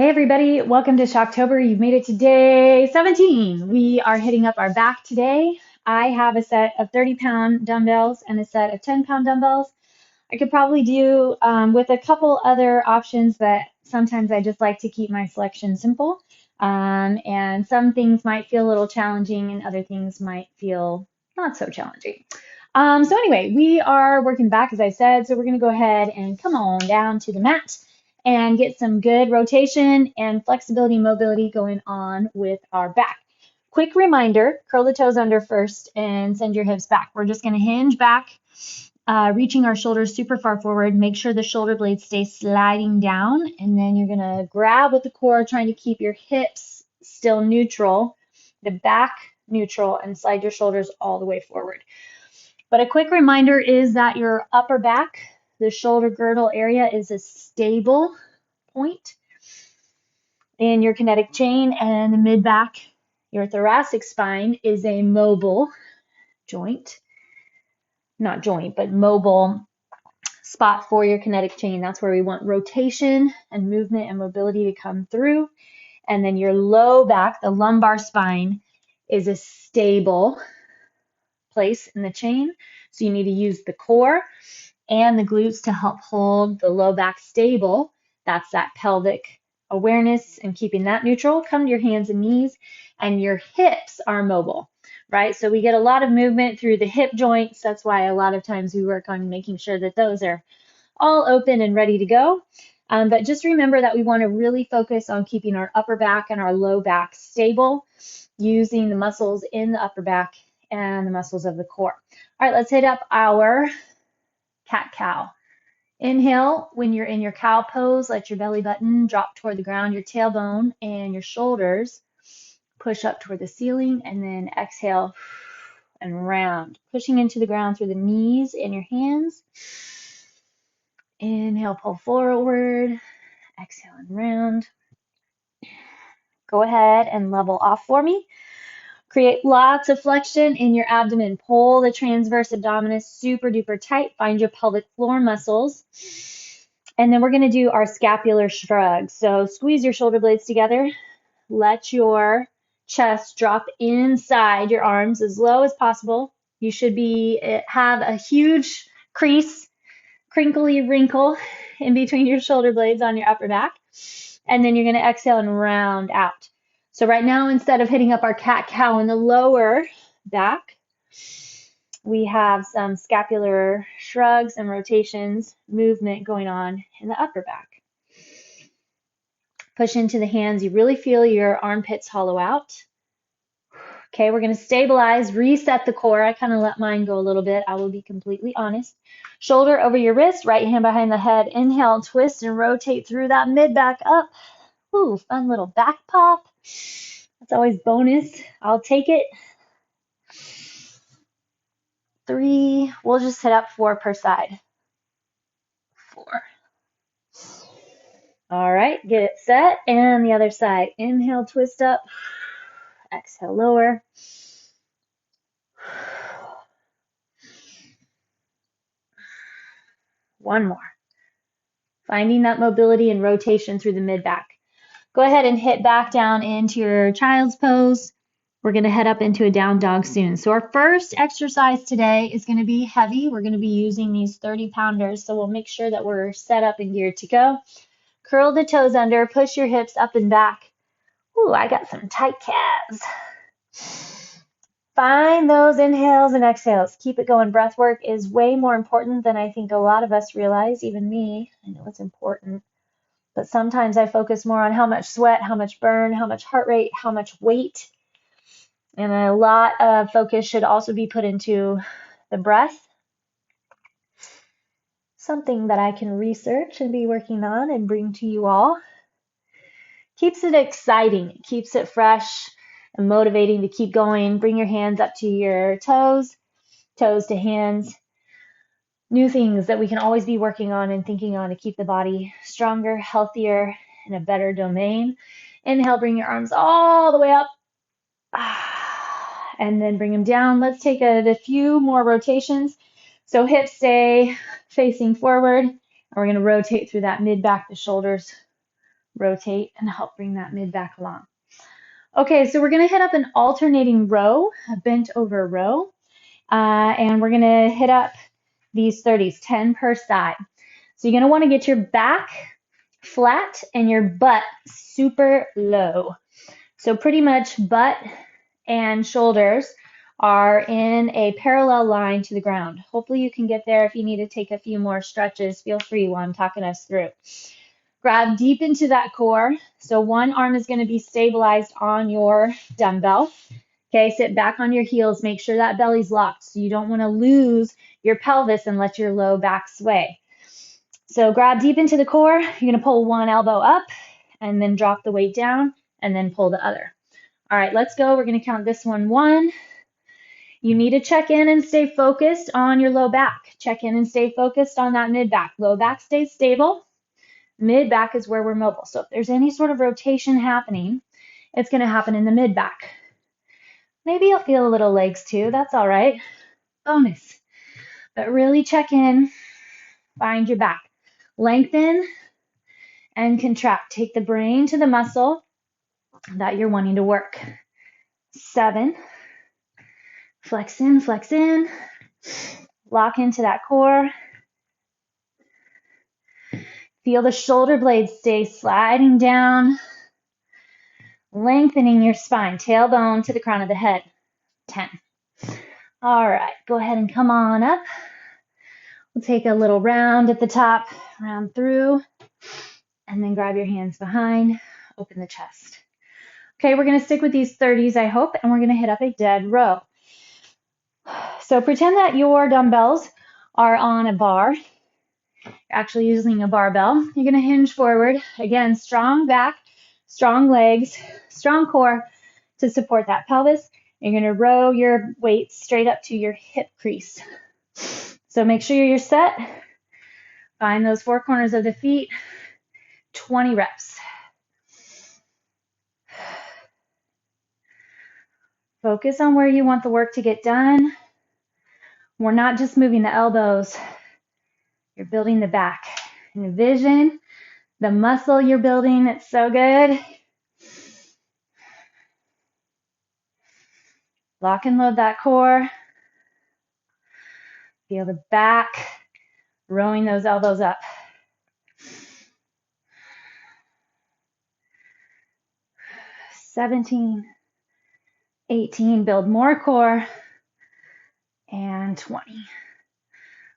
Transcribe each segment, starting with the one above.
Hey everybody, welcome to Shoctober. You've made it to day 17. We are hitting up our back today. I have a set of 30-pound dumbbells and a set of 10-pound dumbbells. I could probably do with a couple other options, but sometimes I just like to keep my selection simple. And some things might feel a little challenging and other things might feel not so challenging. So anyway, we are working back, as I said, so we're going to go ahead and come on down to the mat and get some good rotation and flexibility and mobility going on with our back. Quick reminder, curl the toes under first and send your hips back. We're just going to hinge back, reaching our shoulders super far forward. Make sure the shoulder blades stay sliding down, and then you're going to grab with the core, trying to keep your hips still neutral, the back neutral, and slide your shoulders all the way forward. But a quick reminder is that your upper back, the shoulder girdle area, is a stable point in your kinetic chain, and the mid back, your thoracic spine, is a mobile joint. Not joint, but mobile spot for your kinetic chain. That's where we want rotation and movement and mobility to come through. And then your low back, the lumbar spine, is a stable place in the chain. So you need to use the core and the glutes to help hold the low back stable. That's that pelvic awareness and keeping that neutral. Come to your hands and knees, and your hips are mobile, right? So we get a lot of movement through the hip joints. That's why a lot of times we work on making sure that those are all open and ready to go. But just remember that we want to really focus on keeping our upper back and our low back stable, using the muscles in the upper back and the muscles of the core. All right, let's hit up our cat-cow. Inhale, when you're in your cow pose, let your belly button drop toward the ground, your tailbone and your shoulders push up toward the ceiling, and then exhale and round, pushing into the ground through the knees and your hands. Inhale, pull forward, exhale and round. Go ahead and level off for me. Create lots of flexion in your abdomen. Pull the transverse abdominis super duper tight. Find your pelvic floor muscles. And then we're going to do our scapular shrug. So squeeze your shoulder blades together. Let your chest drop inside your arms as low as possible. You should have a huge crease, crinkly wrinkle in between your shoulder blades on your upper back. And then you're going to exhale and round out. So right now, instead of hitting up our cat-cow in the lower back, we have some scapular shrugs and rotations, movement going on in the upper back. Push into the hands. You really feel your armpits hollow out. Okay, we're going to stabilize, reset the core. I kind of let mine go a little bit. I will be completely honest. Shoulder over your wrist, right hand behind the head. Inhale, twist and rotate through that mid-back up. Ooh, fun little back pop. That's always bonus. I'll take it. 3. We'll just hit up 4 per side. 4. All right, get it set. And the other side. Inhale, twist up. Exhale, lower. One more. Finding that mobility and rotation through the mid-back. Go ahead and hit back down into your child's pose. We're going to head up into a down dog soon. So our first exercise today is going to be heavy. We're going to be using these 30-pounders, so we'll make sure that we're set up and geared to go. Curl the toes under, push your hips up and back. Ooh, I got some tight calves. Find those inhales and exhales. Keep it going. Breath work is way more important than I think a lot of us realize, even me. I know it's important. But sometimes I focus more on how much sweat, how much burn, how much heart rate, how much weight. And a lot of focus should also be put into the breath. Something that I can research and be working on and bring to you all. Keeps it exciting. It keeps it fresh and motivating to keep going. Bring your hands up to your toes, toes to hands. New things that we can always be working on and thinking on to keep the body stronger, healthier, in a better domain. Inhale, bring your arms all the way up. And then bring them down. Let's take a few more rotations. So hips stay facing forward. And we're going to rotate through that mid-back, the shoulders rotate and help bring that mid back along. Okay, so we're going to hit up an alternating row, a bent over row, and we're going to hit up these 30s, 10 per side. So you're going to want to get your back flat and your butt super low. So pretty much butt and shoulders are in a parallel line to the ground. Hopefully you can get there. If you need to take a few more stretches, feel free while I'm talking us through. Grab deep into that core. So one arm is going to be stabilized on your dumbbell. Okay, sit back on your heels. Make sure that belly's locked. So you don't want to lose your pelvis and let your low back sway. So grab deep into the core. You're going to pull one elbow up and then drop the weight down and then pull the other. All right, let's go. We're going to count this one. You need to check in and stay focused on your low back. Check in and stay focused on that mid back. Low back stays stable. Mid back is where we're mobile. So if there's any sort of rotation happening, it's going to happen in the mid back. Maybe you'll feel a little legs too. That's all right. Bonus. But really check in. Find your back. Lengthen and contract. Take the brain to the muscle that you're wanting to work. 7. Flex in, flex in. Lock into that core. Feel the shoulder blades stay sliding down. Lengthening your spine, tailbone to the crown of the head. 10. All right, go ahead and come on up. We'll take a little round at the top, round through, and then grab your hands behind, open the chest. Okay, we're going to stick with these 30s, I hope, and we're going to hit up a dead row. So pretend that your dumbbells are on a bar. You're actually using a barbell. You're going to hinge forward. Again, strong back, strong legs, strong core to support that pelvis. You're going to row your weight straight up to your hip crease. So make sure you're set. Find those four corners of the feet. 20 reps. Focus on where you want the work to get done. We're not just moving the elbows. You're building the back. Envision the muscle you're building. It's so good. Lock and load that core. Feel the back, rowing those elbows up. 17, 18, build more core, and 20.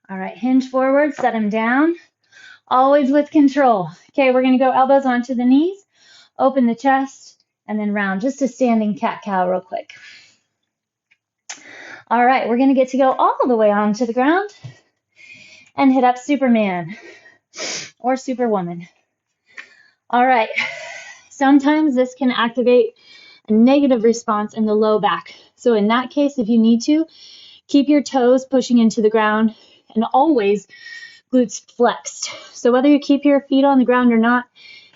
All right, hinge forward, set them down, always with control. Okay, we're going to go elbows onto the knees, open the chest, and then round, just a standing cat-cow real quick. All right, we're going to get to go all the way onto the ground and hit up Superman or Superwoman. All right, sometimes this can activate a negative response in the low back. So in that case, if you need to, keep your toes pushing into the ground and always glutes flexed. So whether you keep your feet on the ground or not,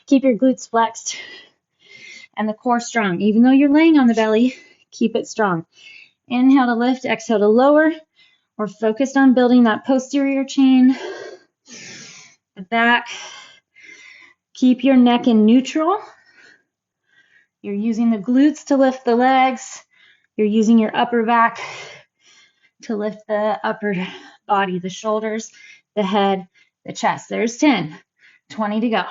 keep your glutes flexed and the core strong. Even though you're laying on the belly, keep it strong. Inhale to lift, exhale to lower. We're focused on building that posterior chain, the back. Keep your neck in neutral. You're using the glutes to lift the legs. You're using your upper back to lift the upper body, the shoulders, the head, the chest. There's 10, 20 to go.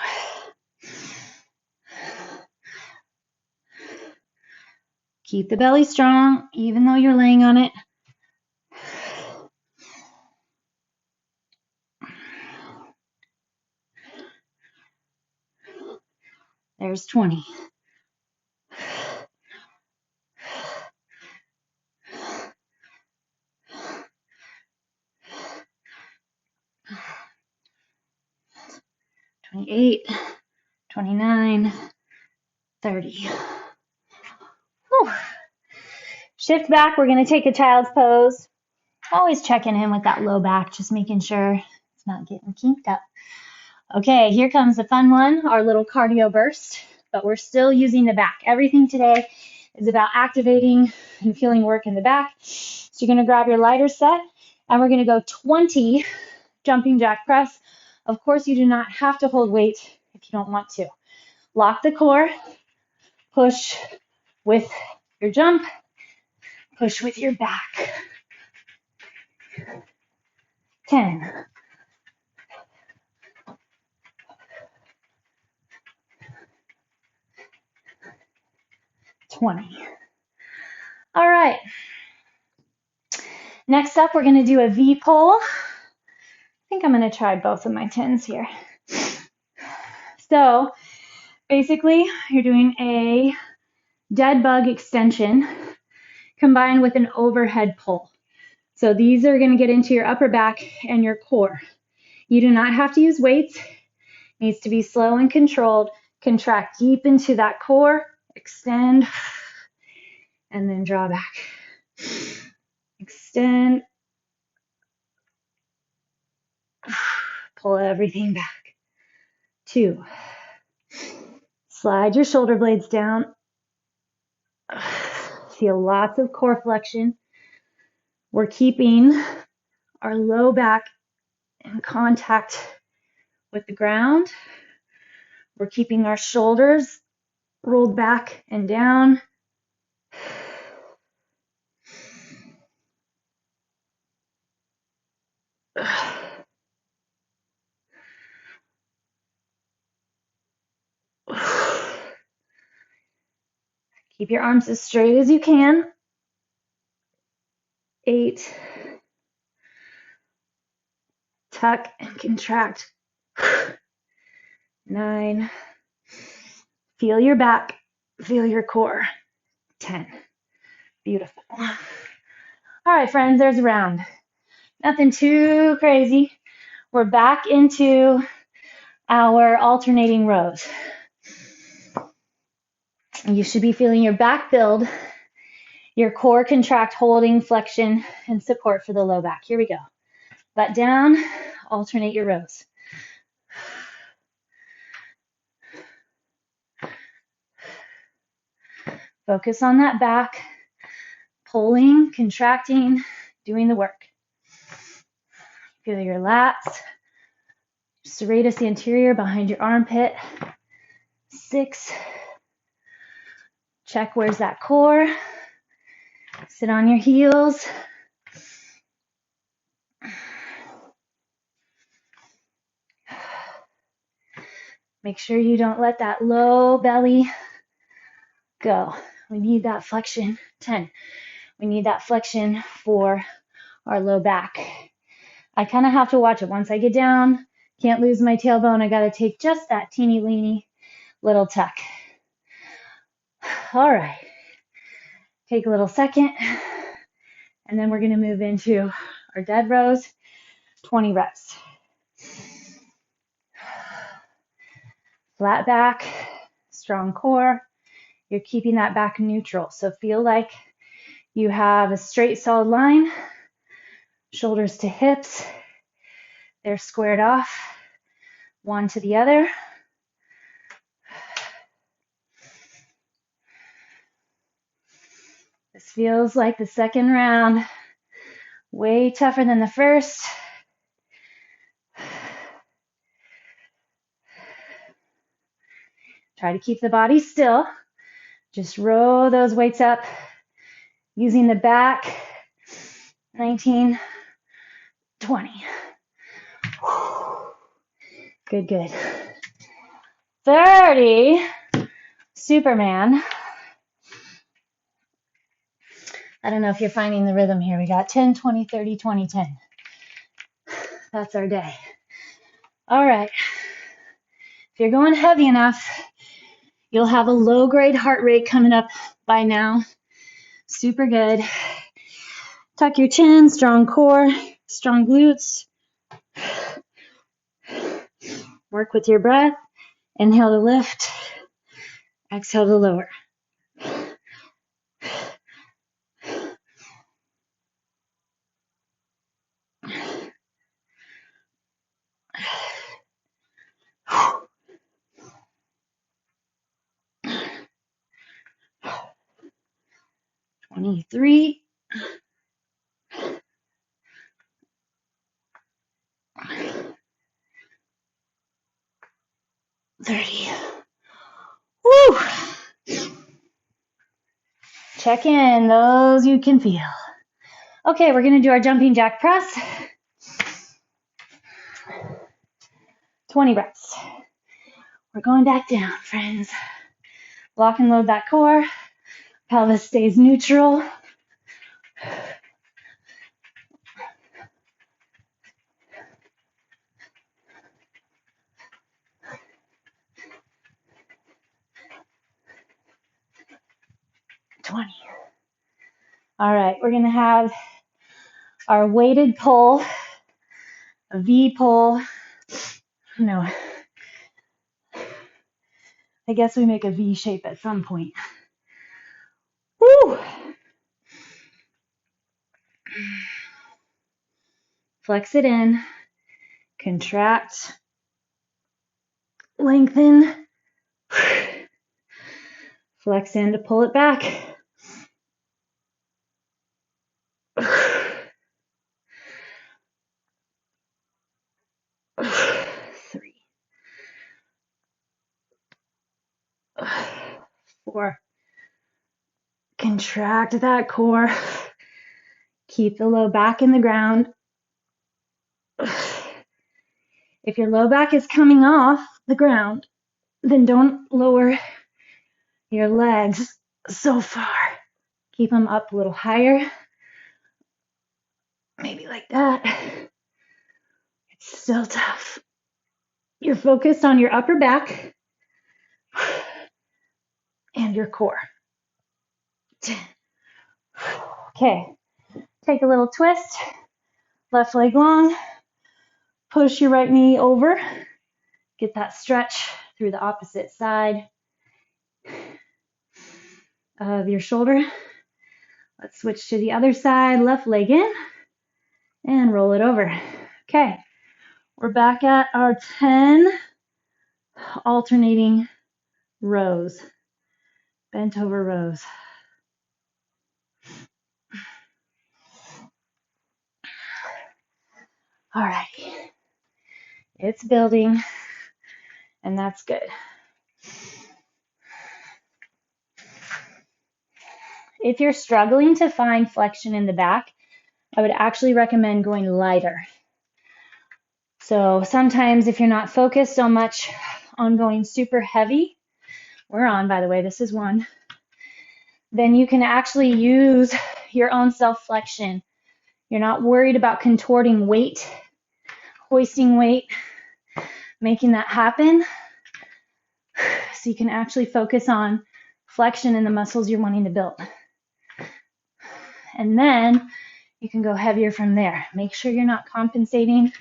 Keep the belly strong, even though you're laying on it. There's 20. $28, $29, $30. Whew. Shift back. We're going to take a child's pose. Always checking in with that low back, just making sure it's not getting kinked up. Okay, here comes a fun one, our little cardio burst, but we're still using the back. Everything today is about activating and feeling work in the back. So you're going to grab your lighter set, and we're going to go 20 jumping jack press. Of course, you do not have to hold weight if you don't want to. Lock the core, push with your jump, push with your back. 10. 20. All right. Next up, we're going to do a V pull. I think I'm going to try both of my 10s here. So basically, you're doing a dead bug extension combined with an overhead pull. So these are going to get into your upper back and your core. You do not have to use weights. It needs to be slow and controlled. Contract deep into that core, extend, and then draw back. Extend, pull everything back. 2. Slide your shoulder blades down. Feel lots of core flexion. We're keeping our low back in contact with the ground. We're keeping our shoulders rolled back and down. Keep your arms as straight as you can. 8. Tuck and contract. 9. Feel your back. Feel your core. 10. Beautiful. All right, friends, there's a round. Nothing too crazy. We're back into our alternating rows. You should be feeling your back build, your core contract, holding, flexion, and support for the low back. Here we go. Butt down, alternate your rows. Focus on that back, pulling, contracting, doing the work. Feel your lats. Serratus anterior behind your armpit. 6. Check where's that core. Sit on your heels. Make sure you don't let that low belly go. We need that flexion. 10. We need that flexion for our low back. I kind of have to watch it. Once I get down, can't lose my tailbone. I got to take just that teeny weeny little tuck. All right. Take a little second, and then we're going to move into our dead rows, 20 reps. Flat back, strong core. You're keeping that back neutral. So feel like you have a straight, solid line, shoulders to hips. They're squared off, one to the other. This feels like the second round, way tougher than the first. Try to keep the body still. Just row those weights up using the back. 19, 20. Good, good. 30, Superman. I don't know if you're finding the rhythm here. We got 10, 20, 30, 20, 10. That's our day. All right. If you're going heavy enough, you'll have a low grade heart rate coming up by now. Super good. Tuck your chin, strong core, strong glutes. Work with your breath. Inhale to lift. Exhale to lower. Three. 30. Check in those you can feel. Okay, we're going to do our jumping jack press. 20 reps. We're going back down, friends. Lock and load that core. Pelvis stays neutral. All right, we're going to have our weighted pull, a V pull. No, I guess we make a V shape at some point. Woo! Flex it in, contract, lengthen, flex in to pull it back. 3, 4. Contract that core. Keep the low back in the ground. If your low back is coming off the ground, then don't lower your legs so far. Keep them up a little higher. Maybe like that. It's still tough. You're focused on your upper back and your core. 10. Okay, take a little twist. Left leg long. Push your right knee over. Get that stretch through the opposite side of your shoulder. Let's switch to the other side. Left leg in and roll it over. Okay, we're back at our 10 alternating rows, bent over rows. All right, it's building, and that's good. If you're struggling to find flexion in the back, I would actually recommend going lighter. So sometimes if you're not focused so much on going super heavy, we're on, by the way, this is 1, then you can actually use your own self-flexion. You're not worried about contorting weight, hoisting weight, making that happen. So you can actually focus on flexion in the muscles you're wanting to build. And then you can go heavier from there. Make sure you're not compensating.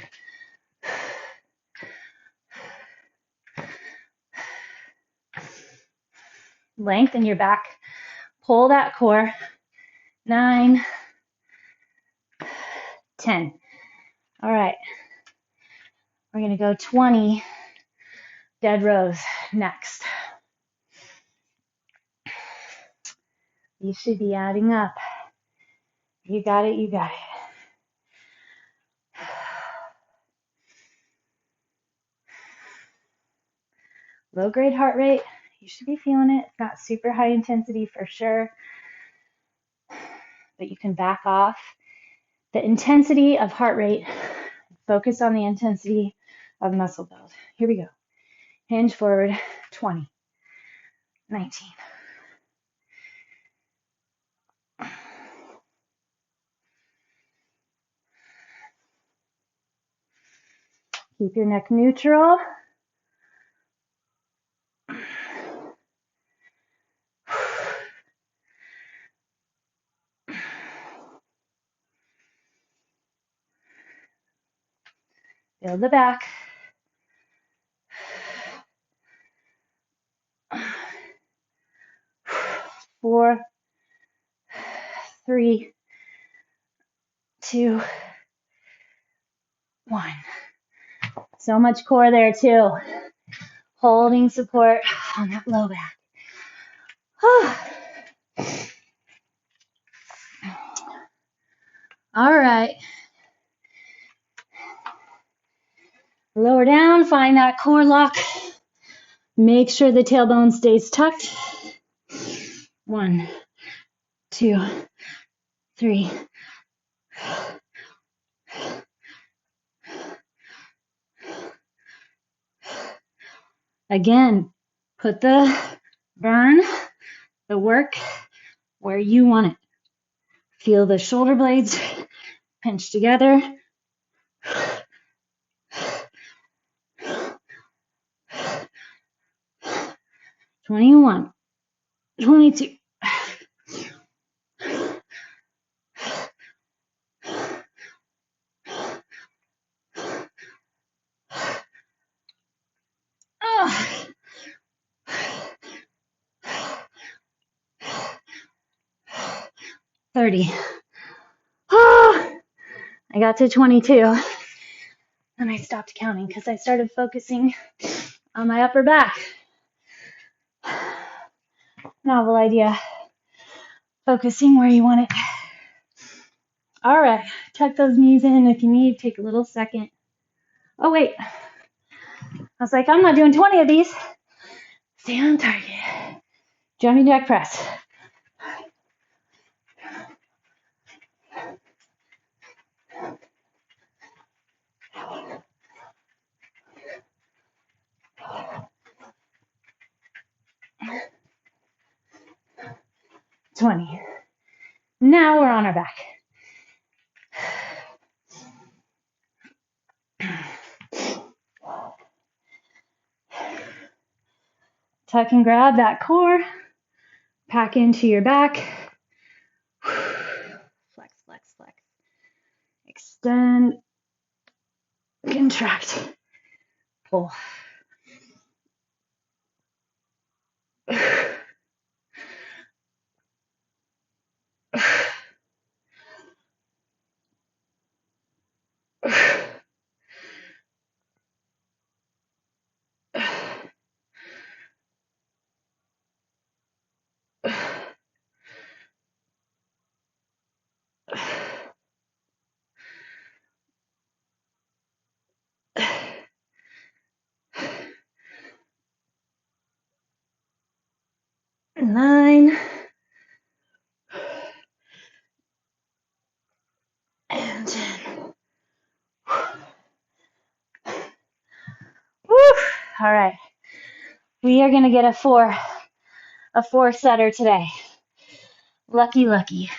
Lengthen your back. Pull that core. 9, 10. All right. We're going to go 20 dead rows next. You should be adding up. You got it, you got it. Low grade heart rate, you should be feeling it. It's not super high intensity for sure, but you can back off the intensity of heart rate. Focus on the intensity of muscle build. Here we go. Hinge forward, 20, 19. Keep your neck neutral. Build the back. 4, 3, 2, 1. So much core there too. Holding support on that low back. All right. Lower down, find that core lock. Make sure the tailbone stays tucked. 1, 2, 3. Again, put the burn, the work where you want it. Feel the shoulder blades pinch together. 21, 22. Oh. 30. Oh, I got to 22 and I stopped counting because I started focusing on my upper back. Novel idea. Focusing where you want it. All right, tuck those knees in if you need. Take a little second. Oh, wait. I was like, I'm not doing 20 of these. Stay on target. Jumping jack press. $20. Now we're on our back. Tuck and grab that core. Pack into your back. Flex, flex, flex. Extend. Contract. Pull. Nine. And 10. Woo! All right. We are going to get a four setter today. Lucky, lucky.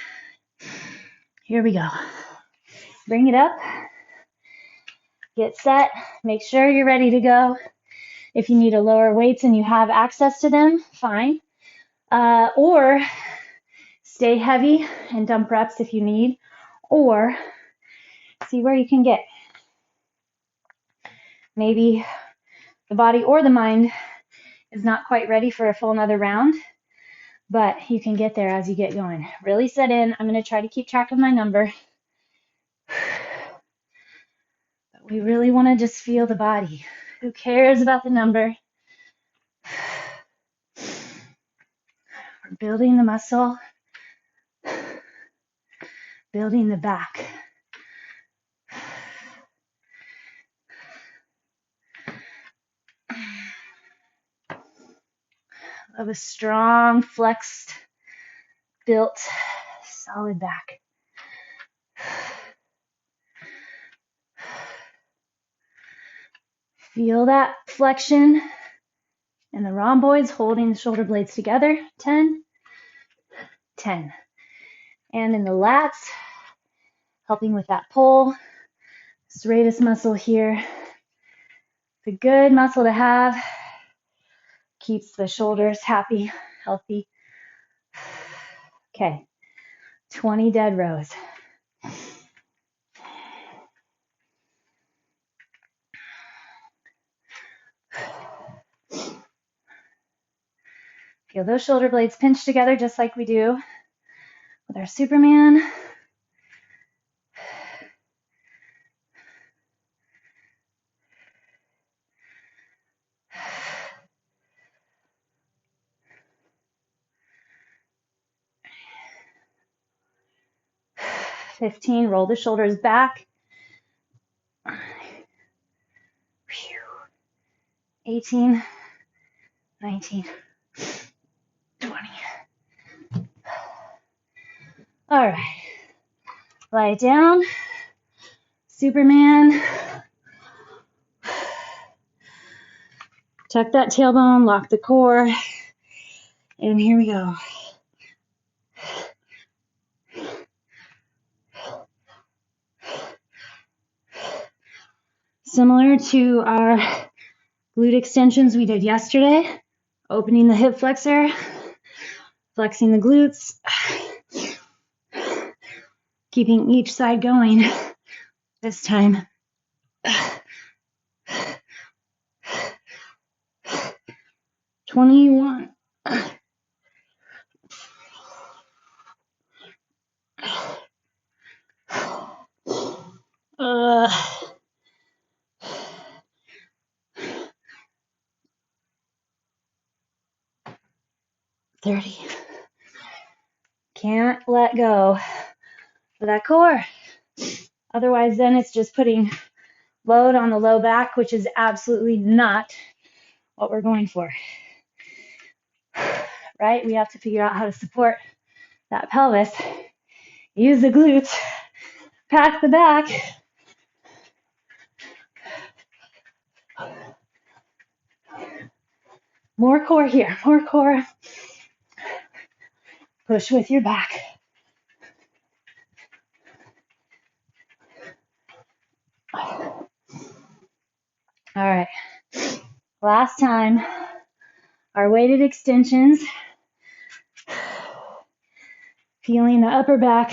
Here we go. Bring it up. Get set. Make sure you're ready to go. If you need to lower weights and you have access to them, fine. Or stay heavy and dump reps if you need. Or see where you can get. Maybe the body or the mind is not quite ready for a full another round, but you can get there as you get going. Really set in. I'm going to try to keep track of my number. But we really want to just feel the body. Who cares about the number? We're building the muscle, building the back. Of a strong, flexed, built, solid back. Feel that flexion and the rhomboids holding the shoulder blades together. 10, 10. And in the lats, helping with that pull. Serratus muscle here. It's a good muscle to have. Keeps the shoulders happy, healthy. Okay, 20 dead rows. Feel those shoulder blades pinch together just like we do with our Superman. $15, roll the shoulders back. 18, 19, 20. All right. Lie it down. Superman. Tuck that tailbone, lock the core, and here we go. Similar to our glute extensions we did yesterday, opening the hip flexor, flexing the glutes, keeping each side going. This time. 21. 30. Can't let go of that core. Otherwise, then it's just putting load on the low back, which is absolutely not what we're going for. Right? We have to figure out how to support that pelvis. Use the glutes. Pack the back. More core here. More core. Push with your back. All right. Last time, our weighted extensions. Feeling the upper back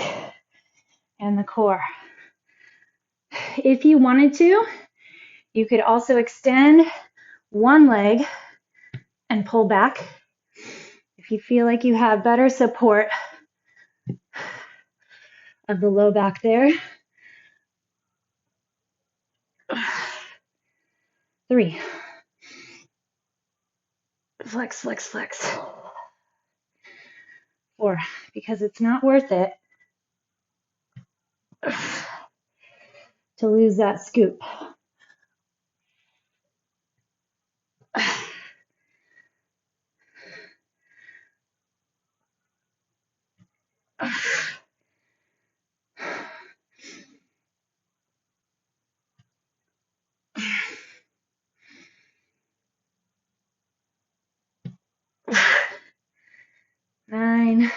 and the core. If you wanted to, you could also extend one leg and pull back. If you feel like you have better support of the low back there. 3. Flex, flex, flex. 4. Because it's not worth it to lose that scoop. 9.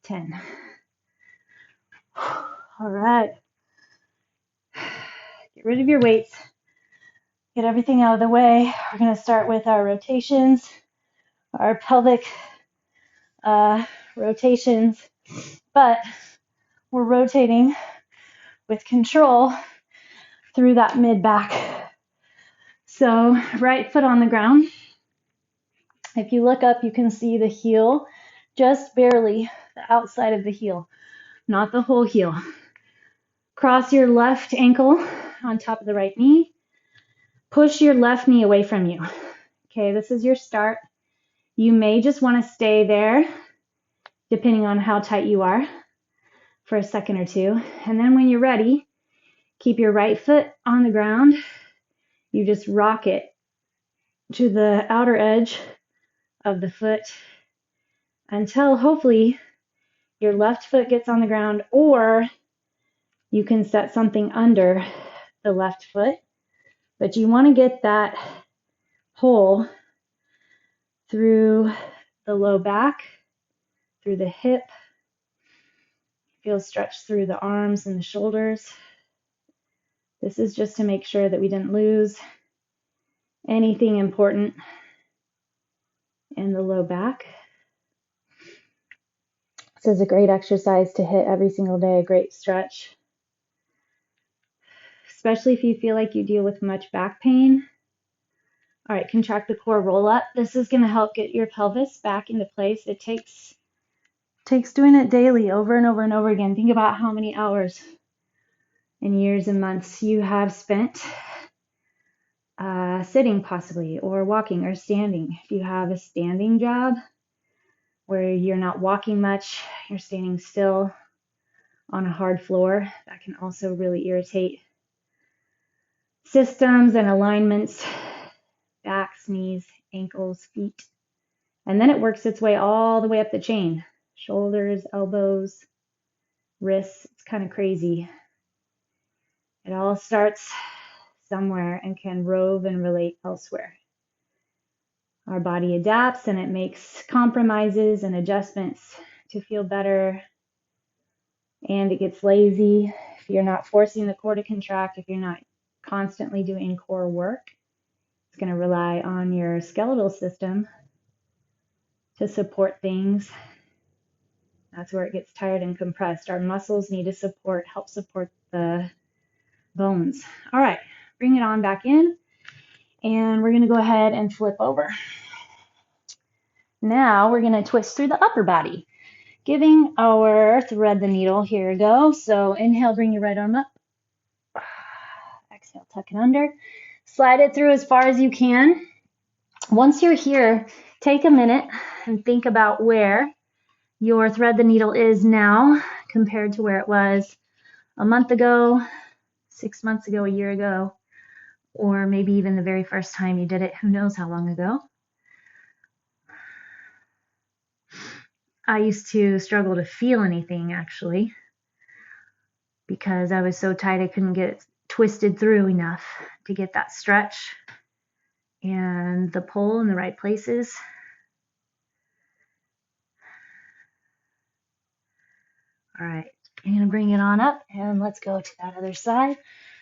10. All right. Get rid of your weights. Get everything out of the way. We're going to start with our rotations, our pelvic rotations, but we're rotating with control through that mid back. So right foot on the ground. If you look up, you can see the heel, just barely the outside of the heel, not the whole heel. Cross your left ankle on top of the right knee. Push your left knee away from you. Okay, this is your start. You may just want to stay there, depending on how tight you are, for a second or two. And then when you're ready, keep your right foot on the ground. You just rock it to the outer edge of the foot until hopefully your left foot gets on the ground, or you can set something under the left foot. But you want to get that pull through the low back, through the hip. Feel stretch through the arms and the shoulders. This is just to make sure that we didn't lose anything important in the low back. This is a great exercise to hit every single day, a great stretch. Especially if you feel like you deal with much back pain. All right, contract the core, roll up. This is going to help get your pelvis back into place. It takes doing it daily, over and over and over again. Think about how many hours and years and months you have spent sitting possibly, or walking or standing. If you have a standing job where you're not walking much, you're standing still on a hard floor, that can also really irritate systems and alignments, backs, knees, ankles, feet, And then it works its way all the way up the chain. Shoulders, elbows, wrists. It's kind of crazy. It all starts somewhere and can rove and relate elsewhere. Our body adapts and it makes compromises and adjustments to feel better, and it gets lazy if you're not forcing the core to contract, if you're not constantly doing core work. It's going to rely on your skeletal system to support things. That's where it gets tired and compressed. Our muscles need to help support the bones. All right, bring it on back in, and we're going to go ahead and flip over. Now we're going to twist through the upper body, giving our thread the needle. Here we go. So inhale, bring your right arm up. Exhale, tuck it under. Slide it through as far as you can. Once you're here, take a minute and think about where your thread the needle is now compared to where it was a month ago, 6 months ago, a year ago, or maybe even the very first time you did it. Who knows how long ago? I used to struggle to feel anything, actually, because I was so tight I couldn't get it twisted through enough to get that stretch and the pull in the right places. All right, I'm going to bring it on up, and let's go to that other side.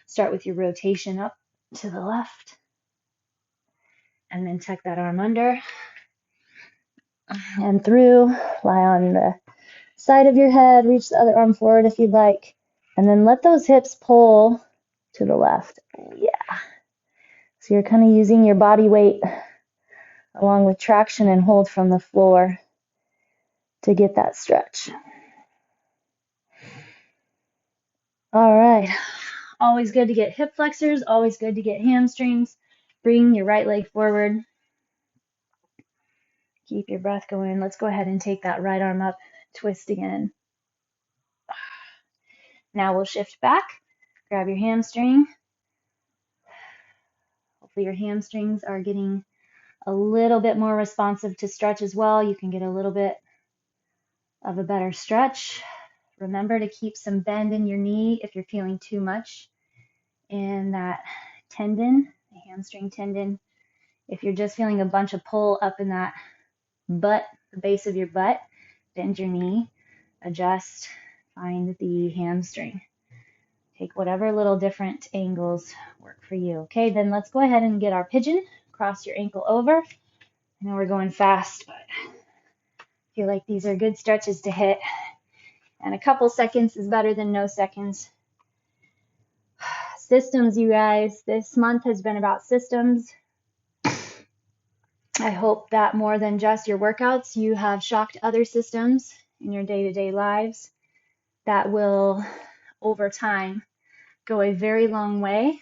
Start with your rotation up to the left, and then tuck that arm under and through. Lie on the side of your head, reach the other arm forward if you'd like, and then let those hips pull to the left. Yeah. So you're kind of using your body weight along with traction and hold from the floor to get that stretch. All right. Always good to get hip flexors, always good to get hamstrings. Bring your right leg forward. Keep your breath going. Let's go ahead and take that right arm up, twist again. Now we'll shift back, grab your hamstring. Hopefully your hamstrings are getting a little bit more responsive to stretch as well. You can get a little bit of a better stretch. Remember to keep some bend in your knee if you're feeling too much in that tendon, the hamstring tendon. If you're just feeling a bunch of pull up in that butt, the base of your butt, bend your knee, adjust, find the hamstring. Take whatever little different angles work for you. Okay, then let's go ahead and get our pigeon. Cross your ankle over. I know we're going fast, but I feel like these are good stretches to hit. And a couple seconds is better than no seconds. Systems, you guys. This month has been about systems. I hope that more than just your workouts, you have shocked other systems in your day-to-day lives that will, over time, go a very long way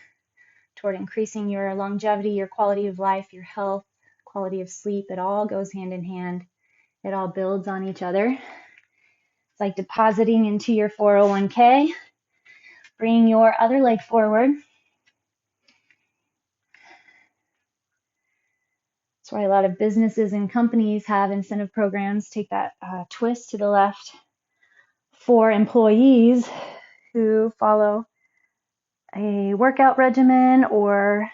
toward increasing your longevity, your quality of life, your health, quality of sleep. It all goes hand in hand. It all builds on each other. It's like depositing into your 401k. Bring your other leg forward. That's why a lot of businesses and companies have incentive programs. Take that twist to the left for employees who follow a workout regimen or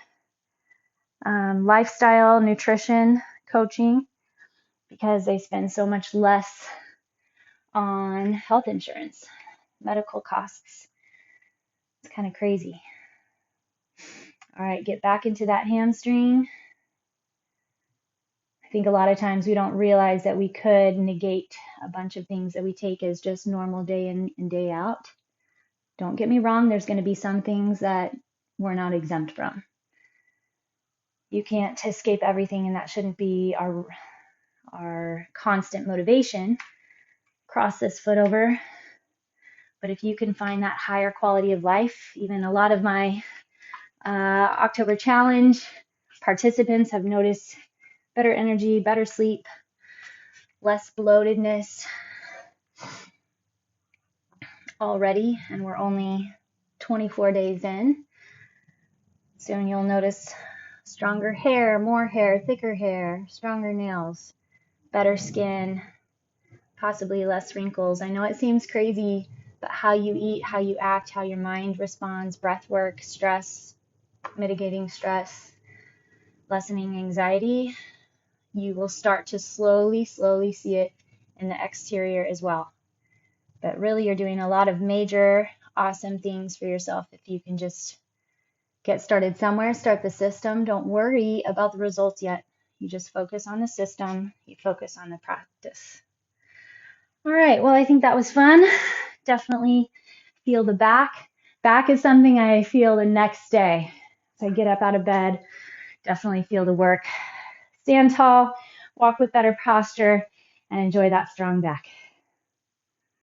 lifestyle nutrition coaching, because they spend so much less on health insurance, medical costs. It's kind of crazy. All right, get back into that hamstring. I think a lot of times we don't realize that we could negate a bunch of things that we take as just normal day in and day out. Don't get me wrong, there's going to be some things that we're not exempt from. You can't escape everything, and that shouldn't be our constant motivation. Cross this foot over. But if you can find that higher quality of life, even a lot of my October challenge participants have noticed better energy, better sleep, less bloatedness already, and we're only 24 days in. Soon you'll notice stronger hair, more hair, thicker hair, stronger nails, better skin, possibly less wrinkles. I know it seems crazy, but how you eat, how you act, how your mind responds, breath work, stress, mitigating stress, lessening anxiety, you will start to slowly see it in the exterior as well. But really, you're doing a lot of major, awesome things for yourself if you can just get started somewhere, start the system. Don't worry about the results yet. You just focus on the system, you focus on the practice. All right, well, I think that was fun. Definitely feel the back. Back is something I feel the next day. As I get up out of bed, definitely feel the work. Stand tall, walk with better posture, and enjoy that strong back.